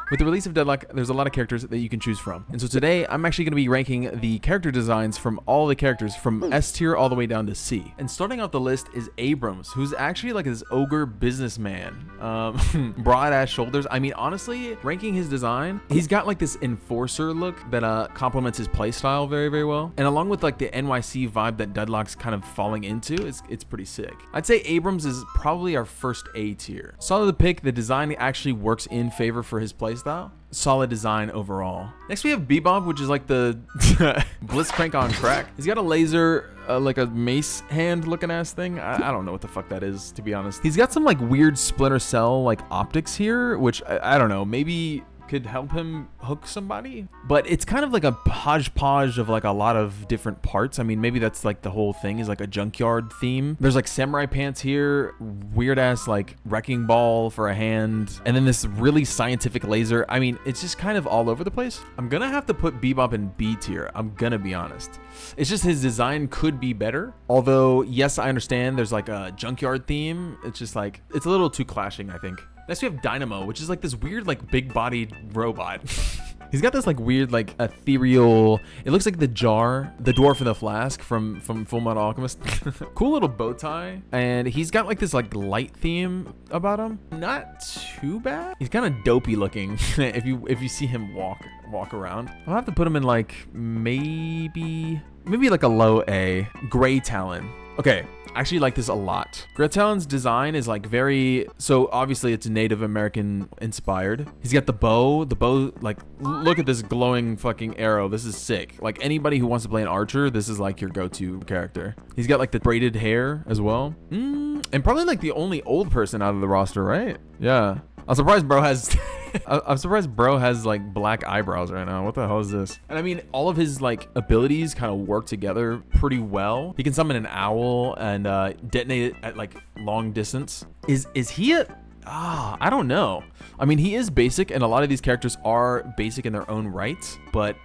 With the release of Deadlock, there's a lot of characters that you can choose from. And so today, I'm actually going to be ranking the character designs from all the characters from S tier all the way down to C. And starting off the list is Abrams, who's actually like this ogre businessman. Broad ass shoulders. I mean, honestly, ranking his design, he's got like this enforcer look that complements his playstyle very, very well. And along with like the NYC vibe that Deadlock's kind of falling into, it's pretty sick. I'd say Abrams is probably our first A tier. Solid pick. The design actually works in favor for his playstyle. Solid design overall. Next we have Bebop, which is like the Blitzcrank on crack. He's got a laser, like a mace hand looking ass thing. I don't know what the fuck that is, to be honest. He's got some like weird Splinter Cell like optics here, which I don't know, maybe could help him hook somebody, but it's kind of like a hodgepodge of like a lot of different parts. I mean, maybe that's like the whole thing is like a junkyard theme. There's like samurai pants here, weird ass like wrecking ball for a hand, and then this really scientific laser. I mean, it's just kind of all over the place. I'm gonna have to put Bebop in B tier. I'm gonna be honest. It's just his design could be better. Although, yes, I understand there's like a junkyard theme. It's just like, it's a little too clashing, I think. Next we have Dynamo, which is like this weird like big bodied robot. He's got this like weird like ethereal, it looks like the jar, the dwarf in the flask from Full Metal Alchemist. Cool little bow tie, and he's got like this like light theme about him. Not too bad. He's kind of dopey looking if you see him walk around. I'll have to put him in like maybe like a low A. Gray Talon. Okay, I actually like this a lot. Gray Talon's design is like very, so obviously it's Native American inspired. He's got the bow, like, look at this glowing fucking arrow. This is sick. Like anybody who wants to play an archer, this is like your go-to character. He's got like the braided hair as well. And probably like the only old person out of the roster, right? Yeah. I'm surprised bro has I'm surprised bro has like black eyebrows right now. What the hell is this? And I mean, all of his like abilities kind of work together pretty well. He can summon an owl and detonate it at like long distance. Is he a I don't know. I mean, he is basic, and a lot of these characters are basic in their own right, but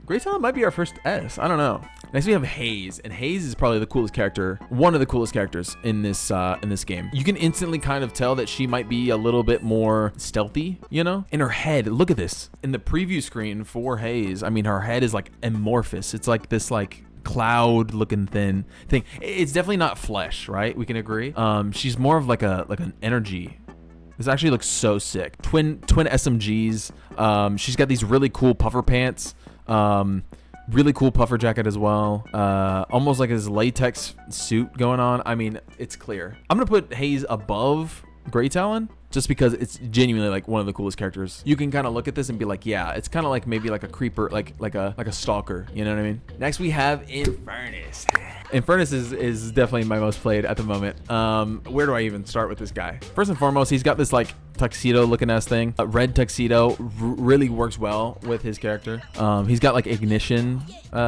Gray Talon might be our first S. I don't know. Next we have Haze, and Haze is probably the coolest character, one of the coolest characters in this game. You can instantly kind of tell that she might be a little bit more stealthy, you know? In her head, look at this. In the preview screen for Haze, I mean, her head is like amorphous. It's like this like cloud looking thing. It's definitely not flesh, right? We can agree. She's more of like an energy. This actually looks so sick. Twin SMGs. She's got these really cool puffer pants. Really cool puffer jacket as well. Almost like his latex suit going on. I mean, it's clear. I'm gonna put Haze above Gray Talon just because it's genuinely like one of the coolest characters. You can kind of look at this and be like, yeah, it's kind of like maybe like a creeper, like a stalker. You know what I mean? Next we have Infernus. Infernus is definitely my most played at the moment. Where do I even start with this guy? First and foremost, he's got this like tuxedo looking ass thing. Red tuxedo really works well with his character. He's got like ignition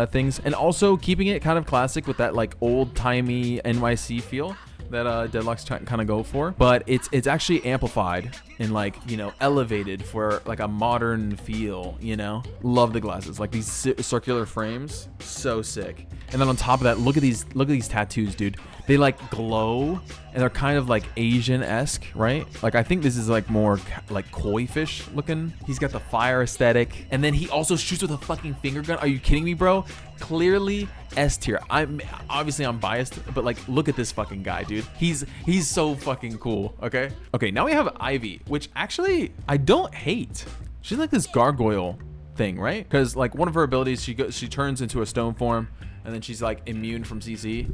things, and also keeping it kind of classic with that like old timey NYC feel that Deadlock's kind of go for, but it's actually amplified and like, you know, elevated for like a modern feel, you know. Love the glasses, like these circular frames, so sick. And then on top of that, look at these tattoos, dude. They like glow, and they're kind of like Asian-esque, right? Like I think this is like more like koi fish looking. He's got the fire aesthetic, and then he also shoots with a fucking finger gun. Are you kidding me, bro? Clearly S tier. I'm biased, but like look at this fucking guy, dude. He's so fucking cool. Okay, now we have Ivy, which actually I don't hate. She's like this gargoyle thing, right? Because like one of her abilities, she turns into a stone form, and then she's like immune from CC.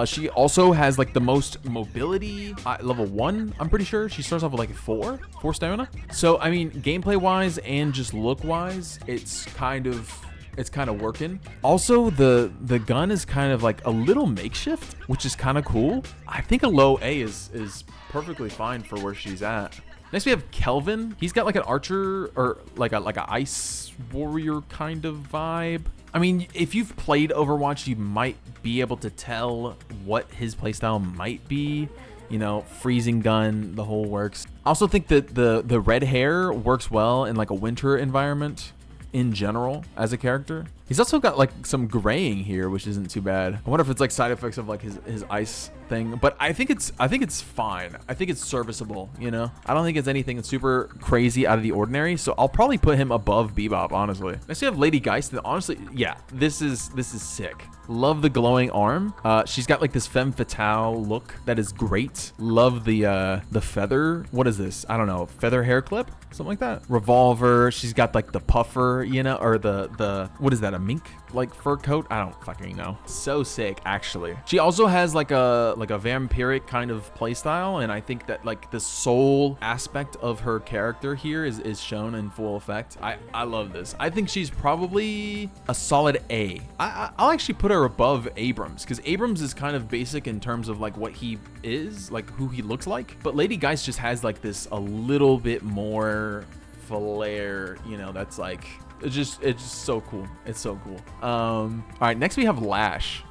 She also has like the most mobility, level 1, I'm pretty sure. She starts off with like 4 stamina. So I mean, gameplay wise and just look wise, it's kind of working. Also, the gun is kind of like a little makeshift, which is kind of cool. I think a low A is perfectly fine for where she's at. Next we have Kelvin. He's got like an archer or like a ice warrior kind of vibe. I mean, if you've played Overwatch, you might be able to tell what his playstyle might be. You know, freezing gun, the whole works. I also think that the red hair works well in like a winter environment in general as a character. He's also got like some graying here, which isn't too bad. I wonder if it's like side effects of like his ice thing, but I think it's fine. I think it's serviceable, you know? I don't think it's anything super crazy out of the ordinary, so I'll probably put him above Bebop, honestly. Next we have Lady Geist, and honestly, yeah, this is sick. Love the glowing arm. She's got like this femme fatale look that is great. Love the feather. What is this? I don't know. Feather hair clip? Something like that. Revolver. She's got like the puffer, you know, or the what is that? A mink like fur coat? I don't fucking know. So sick, actually. She also has like a vampiric kind of playstyle, and I think that like the soul aspect of her character here is shown in full effect. I love this. I think she's probably a solid A. I'll actually put her above Abrams, because Abrams is kind of basic in terms of like what he is, like who he looks like, but Lady Geist just has like this a little bit more flair, you know, that's like it's just so cool. It's so cool. All right, next we have Lash.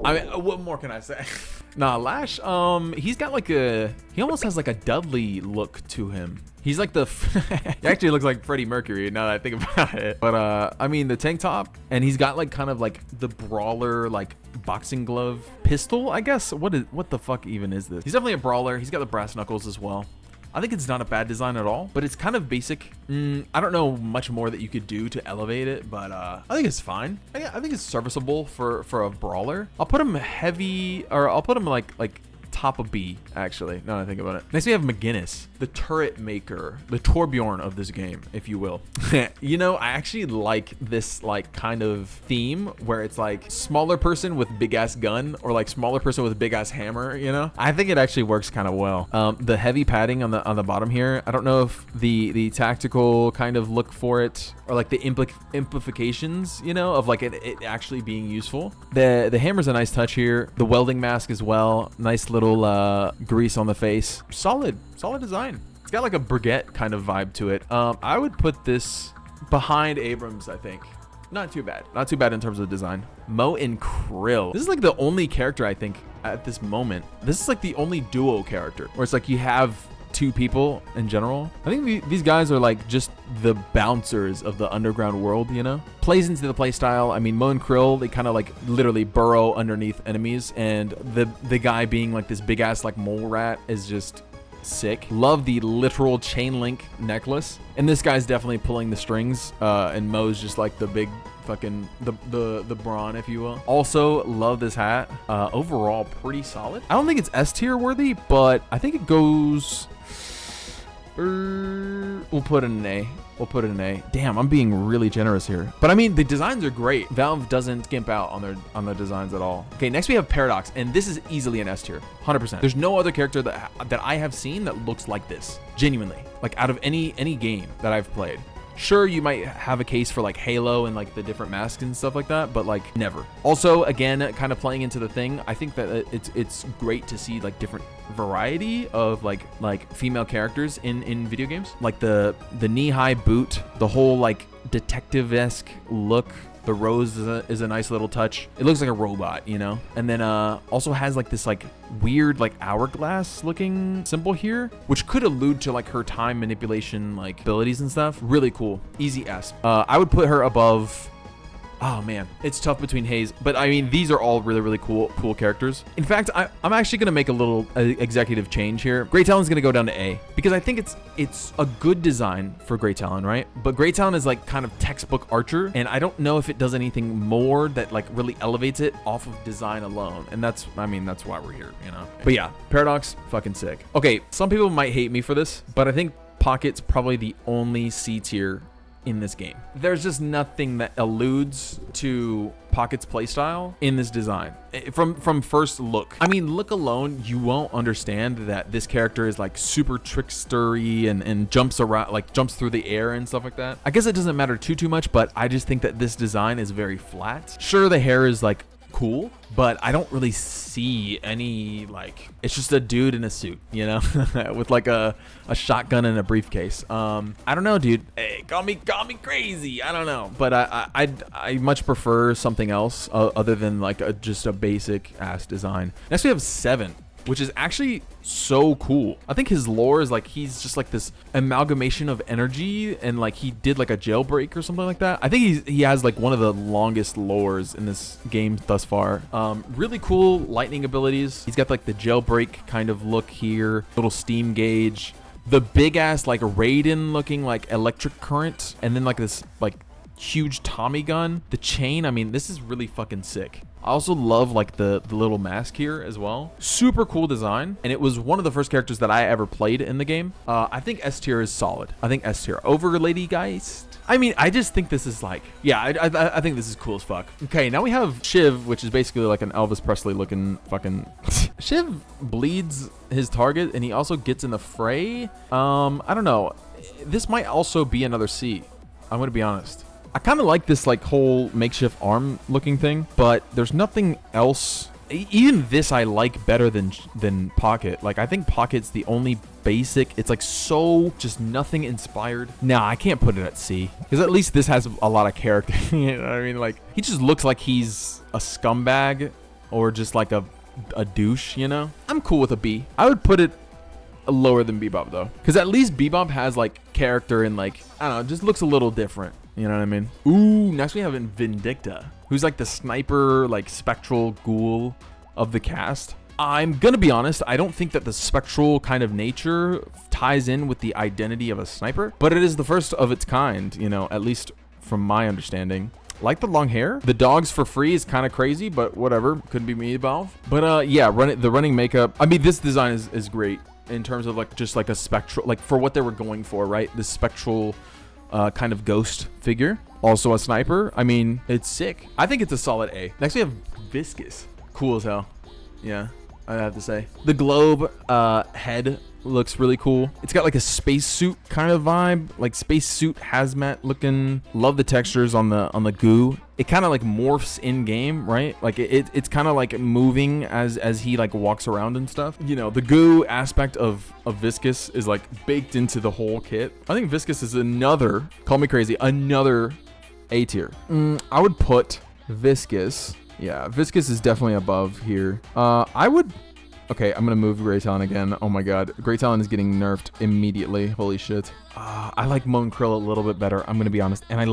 I mean, what more can I say? Nah, Lash, he's got like he almost has like a Dudley look to him. He's like he actually looks like Freddie Mercury now that I think about it. But I mean, the tank top, and he's got like kind of like the brawler, like boxing glove pistol, I guess. What the fuck even is this? He's definitely a brawler. He's got the brass knuckles as well. I think it's not a bad design at all, but it's kind of basic. I don't know much more that you could do to elevate it, but I think it's fine. I think it's serviceable for a brawler. I'll put him heavy, or I'll put him like top of B, actually, now that I think about it. Next we have McGinnis, the turret maker, the Torbjorn of this game, if you will. You know, I actually like this like kind of theme where it's like smaller person with big ass gun, or like smaller person with big ass hammer, you know? I think it actually works kind of well. The heavy padding on the bottom here, I don't know if the tactical kind of look for it, or like the implications, you know, of like it actually being useful. The hammer's a nice touch here. The welding mask as well, nice little grease on the face. Solid design. It's got like a baguette kind of vibe to it. I would put this behind Abrams, I think. Not too bad in terms of design. Mo and Krill, this is like the only character I think at this moment, this is like the only duo character where it's like you have two people in general. I think these guys are like just the bouncers of the underground world, you know? Plays into the play style. I mean, Mo and Krill, they kind of like literally burrow underneath enemies, and the guy being like this big ass like mole rat is just sick. Love the literal chain link necklace, and this guy's definitely pulling the strings, and Mo's just like the big fucking the brawn, if you will. Also love this hat. Overall pretty solid. I don't think it's S tier worthy, but I think it goes we'll put it in an A. Damn, I'm being really generous here. But I mean, the designs are great. Valve doesn't skimp out on the designs at all. Okay, next we have Paradox, and this is easily an S tier, 100%. There's no other character that I have seen that looks like this, genuinely. Like out of any game that I've played. Sure, you might have a case for like Halo and like the different masks and stuff like that, but like never. Also, again, kind of playing into the thing, I think that it's great to see like different variety of like female characters in video games. Like the knee-high boot, the whole like detective-esque look. The rose is a nice little touch. It looks like a robot, you know? And then also has like this like weird like hourglass looking symbol here, which could allude to like her time manipulation like abilities and stuff. Really cool. Easy S. I would put her above. Oh man, it's tough between Hayes, but I mean, these are all really cool characters. In fact, I'm actually gonna make a little executive change here. Grey Talon's gonna go down to A, because I think it's a good design for Grey Talon, right? But Grey Talon is like kind of textbook Archer, and I don't know if it does anything more that like really elevates it off of design alone. And that's why we're here, you know? But yeah, Paradox, fucking sick. Okay, some people might hate me for this, but I think Pocket's probably the only C tier in this game. There's just nothing that alludes to Pocket's playstyle in this design from first look. I mean, look alone, you won't understand that this character is like super trickstery and jumps around, like jumps through the air and stuff like that. I guess it doesn't matter too much, but I just think that this design is very flat. Sure, the hair is like cool, but I don't really see any like, it's just a dude in a suit, you know, with like a shotgun and a briefcase. I don't know, dude. Hey, call me crazy. I don't know, but I much prefer something else other than like just a basic ass design. Next we have 7. which is actually so cool. I think his lore is like he's just like this amalgamation of energy, and like he did like a jailbreak or something like that. I think he has like one of the longest lores in this game thus far. Really cool lightning abilities. He's got like the jailbreak kind of look here, little steam gauge, the big ass like Raiden looking like electric current, and then like this like huge Tommy gun. The chain, I mean, this is really fucking sick. I also love like the little mask here as well. Super cool design, and it was one of the first characters that I ever played in the game. I think S tier is solid. I think S tier over Lady Geist. I mean, I just think this is like, yeah, I think this is cool as fuck. Okay, now we have Shiv, which is basically like an Elvis Presley looking fucking Shiv bleeds his target, and he also gets in the fray. I don't know. This might also be another C. I'm gonna be honest. I kind of like this like whole makeshift arm looking thing, but there's nothing else. Even this I like better than Pocket. Like I think Pocket's the only basic. It's like so just nothing inspired. Nah, I can't put it at C, because at least this has a lot of character. You know what I mean? Like he just looks like he's a scumbag or just like a douche, you know? I'm cool with a B. I would put it lower than Bebop though, because at least Bebop has like character and like, I don't know, just looks a little different. You know what I mean? Ooh, next we have Vindicta, who's like the sniper, like spectral ghoul of the cast. I'm gonna be honest, I don't think that the spectral kind of nature ties in with the identity of a sniper, but it is the first of its kind, you know, at least from my understanding. Like the long hair. The dogs for free is kind of crazy, but whatever. Couldn't be me, Valve. But yeah, the running makeup. I mean, this design is great in terms of like just like a spectral, like for what they were going for, right? This spectral kind of ghost figure. Also a sniper. I mean, it's sick. I think it's a solid A. Next we have Viscous. Cool as hell. Yeah, I have to say. The globe head looks really cool. It's got like a spacesuit kind of vibe, like spacesuit hazmat looking. Love the textures on the goo. It kind of like morphs in game, right? Like it's kind of like moving as he like walks around and stuff. You know, the goo aspect of Viscous is like baked into the whole kit. I think Viscous is another, call me crazy, another A tier. I would put Viscous. Yeah, Viscous is definitely above here. I would. Okay, I'm gonna move Grey Talon again. Oh my god, Grey Talon is getting nerfed immediately. Holy shit. I like Moan Krill a little bit better, I'm gonna be honest. And I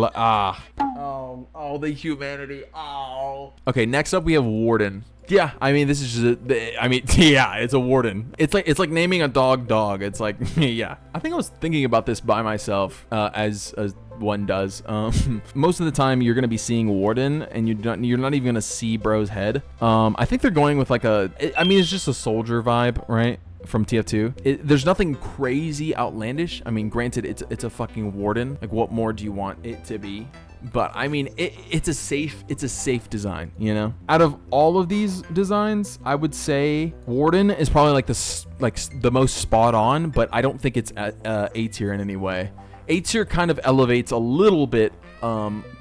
oh, the humanity. Oh. Okay, next up we have Warden. Yeah, I mean, this is just yeah, it's a warden. It's like naming a dog. It's like, yeah. I think I was thinking about this by myself, as one does. Most of the time you're gonna be seeing warden, and you're not even gonna see bro's head. I think they're going with like it's just a soldier vibe, right? From TF2. There's nothing crazy outlandish. I mean, granted, it's a fucking warden. Like, what more do you want it to be? But I mean, it's a safe design, you know? Out of all of these designs, I would say Warden is probably like the most spot on, but I don't think it's at A tier in any way. A tier kind of elevates a little bit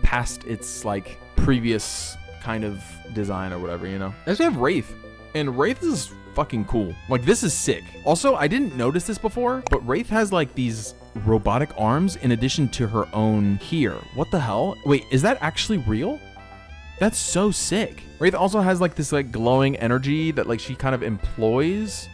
past its like previous kind of design or whatever, you know? Next we have Wraith, and Wraith is fucking cool. Like, this is sick. Also, I didn't notice this before, but Wraith has like these robotic arms in addition to her own here. What the hell? Wait, is that actually real? That's so sick. Wraith also has like this like glowing energy that like she kind of employs.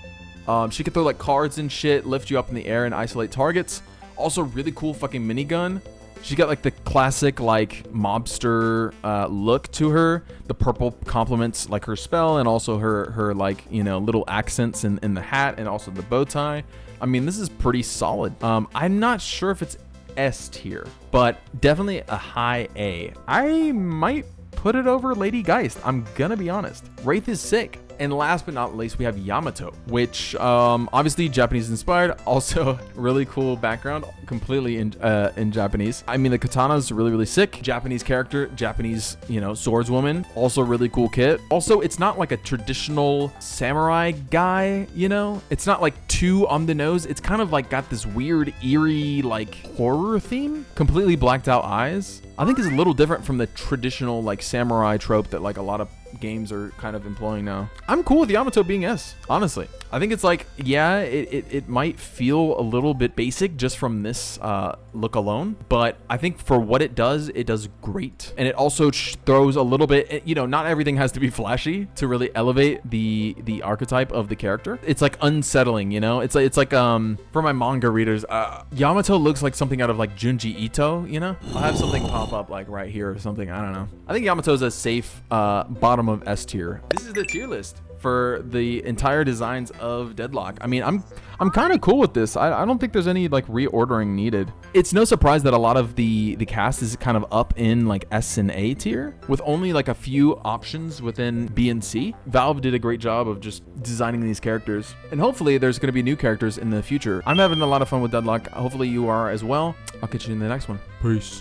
She could throw like cards and shit, lift you up in the air and isolate targets. Also really cool fucking minigun. She got like the classic like mobster look to her. The purple complements like her spell, and also her like, you know, little accents in the hat, and also the bow tie. I mean, this is pretty solid. I'm not sure if it's S tier, but definitely a high A. I might put it over Lady Geist. I'm gonna be honest. Wraith is sick. And last but not least, we have Yamato, which obviously Japanese inspired. Also, really cool background, completely in Japanese. I mean, the katana is really, really sick. Japanese character, Japanese, you know, swordswoman. Also, really cool kit. Also, it's not like a traditional samurai guy, you know? It's not like too on the nose. It's kind of like got this weird, eerie, like horror theme. Completely blacked out eyes. I think is a little different from the traditional like samurai trope that like a lot of games are kind of employing now. I'm cool with Yamato being S, honestly. I think it's like, yeah, it might feel a little bit basic just from this look alone, but I think for what it does great. And it also throws a little bit, you know, not everything has to be flashy to really elevate the archetype of the character. It's like unsettling, you know? It's like for my manga readers, Yamato looks like something out of like Junji Ito, you know? I'll have something pop up like right here or something, I don't know. I think Yamato is a safe bottom of S tier. This is the tier list for the entire designs of Deadlock. I mean, I'm kind of cool with this. I don't think there's any like reordering needed. It's no surprise that a lot of the cast is kind of up in like S and A tier with only like a few options within B and C. Valve did a great job of just designing these characters, and hopefully there's going to be new characters in the future. I'm having a lot of fun with Deadlock. Hopefully you are as well. I'll catch you in the next one. Peace.